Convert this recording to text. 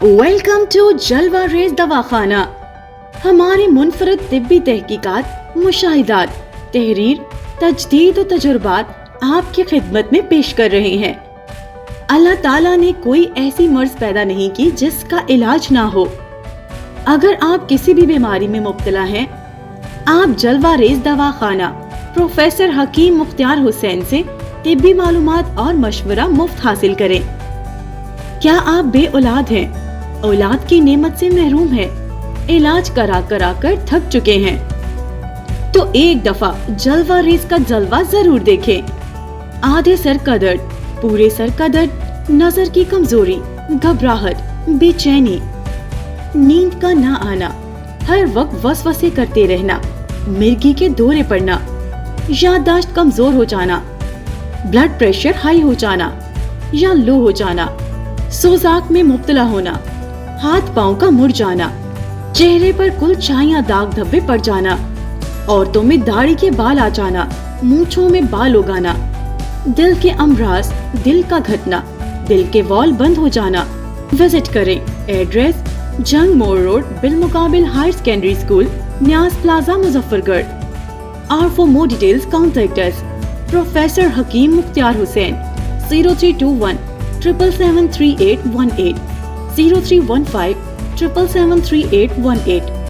Welcome to जलवा raise दवाखाना। हमारे मुनफरद तिब्बी तहकीकात, मुशाहिदात, तहरीर, तजदीद और तजुर्बात आपकी खिदमत में पेश कर रहे हैं। अल्लाह ताला ने कोई ऐसी मर्ज पैदा नहीं की जिसका इलाज ना हो। अगर आप किसी भी बीमारी में मुब्तला हैं, आप जलवा रेज दवाखाना प्रोफेसर हकीम मुख्तियार हुसैन से तिब्बी मालूमात और मशवरा मुफ्त हासिल करें। क्या आप बे औलाद हैं, औलाद की नेमत से महरूम हैं, इलाज करा करा कर थक चुके हैं, तो एक दफा जलवा रेज का जलवा जरूर देखें। आधे सर का दर्द, पूरे सर का दर्द, नजर की कमजोरी, घबराहट, बेचैनी, नींद का ना आना, हर वक्त वसवसे करते रहना, मिर्गी के दौरे पड़ना, याददाश्त कमजोर हो जाना, ब्लड प्रेशर हाई हो जाना या लो हो जाना, सोजाक में मुब्तला होना, हाथ पांव का मुड़ जाना, चेहरे पर कुल छाया दाग धब्बे पड़ जाना, औरतों में दाढ़ी के बाल आ जाना, मूंछों में बाल उगाना, दिल के अमराज, दिल का घटना, दिल के वॉल बंद हो जाना। विजिट करें। एड्रेस जंग मोड़ रोड, बिलमुकाबिल higher secondary school, Niaz plaza, Muzaffargarh. और for more details contact us professor Hakeem Mukhtiar Hussain 0321 7773818 0315 7773818।